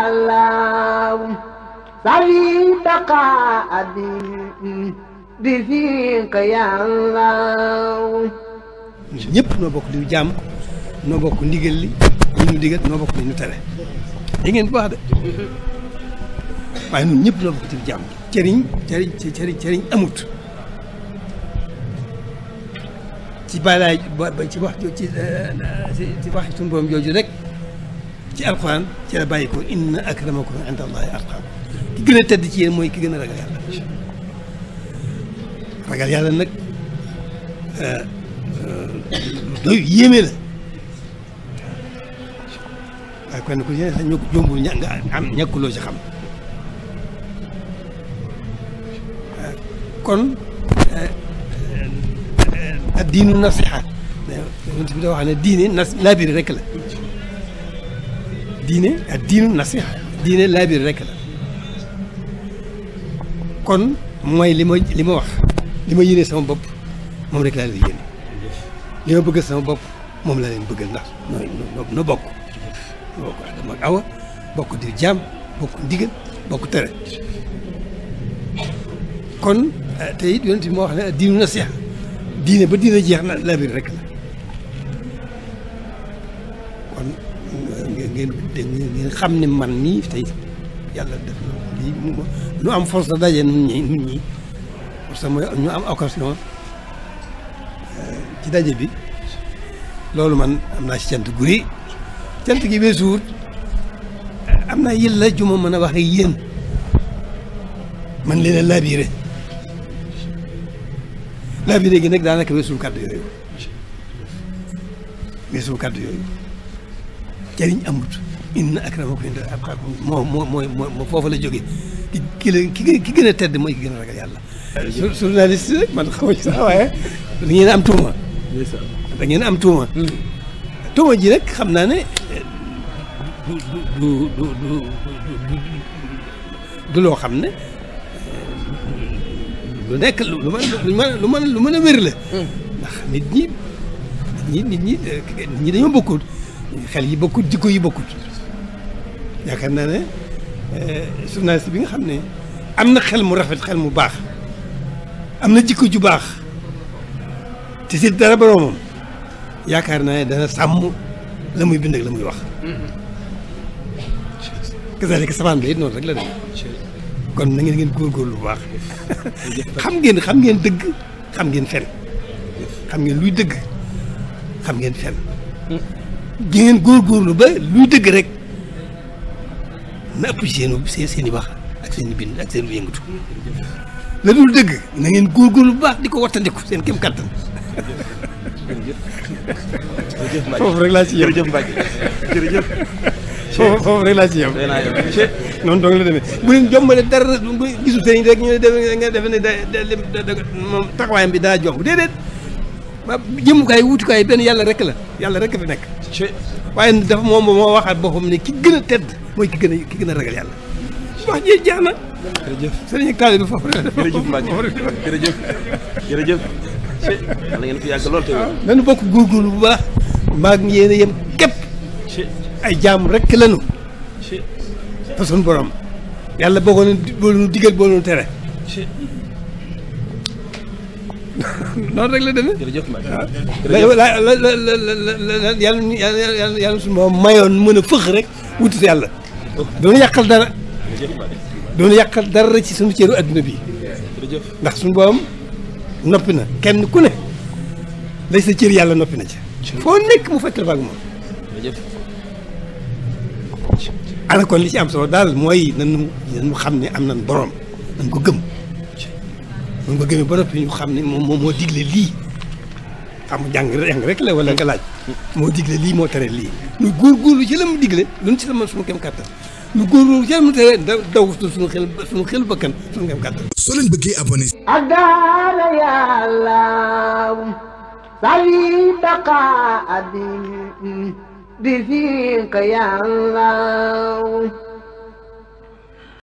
الله سعي بقاء بفيك يا الله ñëpp noo bokk di jàmm noo bokk ndigal li ñu digal noo bokk li ñu tere da ngeen baax de waaye ñun ñëpp noo bokk di jàmm cëriñ amut ci balaay ci wax ci wax suñu borom jooju rek ci alxuraan ci la bàyyi ko inna akramakum inda allahi atqaakum ki gën a tedd ci yéen mooy ki gën a ragal yàlla nag doy yéeme la waaye kon ku ci ne sax ñoo ko jombul nga am ñàkkuloo ci xam kon ak diinu nasiha yonent bi da wax ne diine laabiri rek la diine ak diinu nasiha diine laabiri rek la kon mooy li ma wax li ma yéene sama bopp moom rek laa leen yéene li ma bëgg sama bopp moom laa leen bëggal ndax no bokk Adama ak Awa bokk di jaam bokk ndigal bokk tere kon te it yonent bi moo wax ne diinu nasiha diine ba diine jeex na laabiri rek la kon ngeen xam ne man mii tey yàlla def na lii nu am force daje nun ñi parce que mooy ñu am occasion ci daje bi loolu man am naa ci cant gu rëy cant gi weesuwut am naa yëlla ju ma mën a wax ak yéen man leen a labiré gi nag daanaka weesuwul kàddu yooyu jëriñ amut inna akramakum inda atqaakum moo foofu la jógee ki gën a tedd mooy ki gën a ragal yàlla journaliste rek man xaw ci sax waaye da ngeen am tuuma da ngeen am tuuma tuuma ji nag xam naa ne du loo xam ne lu nekk lu mën a wér la ndax nit ñi dañoo bokkut xel yi bokkut jikko yi bokkut yaakaar naa ne journaliste bi nga xam ne am na xel mu rafet xel mu baax am na jikko ju baax te si dara boroomam yaakaar naa ne dana sàmm la muy bind ak la muy wax kasaalika sabaan ba it noonu rek la dem kon na ngeen góorgóorlu bu baax xam ngeen dëgg xam ngeen fen xam ngeen luy dëgg xam ngeen fen di ngeen góorgóorlu ba luy dëgg rek na ëpp ci seen i wax ak seen i bind ak seen i yëngatu la dul dëgg na ngeen góorgóorlu bu baax di ko wattandiku seen kéem kattan foofu rek laa ci yem jërëjëf Mbacke jërëjëf foofu rek laa ci yem noonu dong la demee bu leen jombale dara gisul sëriñ rek ñu ne nga defe ne moom taxawaayam bi daa jomb déedéet ba jëmukaay wutukaay benn yàlla rek la yàlla rek fi nekk waaye dafa moom moo waxaat boppam ne ki gën a tedd mooy ki gën a ragal yàlla wax ji jeex na jërëjëf sëriñ ak taalibe bi foofu jërëjëf Mbacke jërëjëf yàlla ngeen fi yàgg lool te wér nañu bokk góorgóorlu bu baax maag yéen a yem képp ay jaam rek lañu fa suñu borom yàlla boo nu digal boo nu tere noonu rek la demee jërëjëf Mbacke yàlla suñu borom mayoon mën a fëx rek wutit yàlla doonu yàqal dara ci suñu cëru adduna bi ndax suñu borom noppi na kenn ku ne lay sa cër yàlla noppi na ci foo nekk mu fekk la faak moom ana kon li ci am solo daal mooy nañu xam ne am nañ borom nañ ko gëm nañ ko gëmee ba noppi ñu xam ne moom moo digle lii xam jàng rek la wala nga laaj moo digle lii moo tere lii ñu góorgóorlu ci la mu digle luñ ci la mën suñu kem kàttan ñu góorgóorlu ci la mu tere daw suñu xel bakkan suñu kem kàttan soo leen bëggee abonné أدار يا الله سعي بقاء بفيك يا الله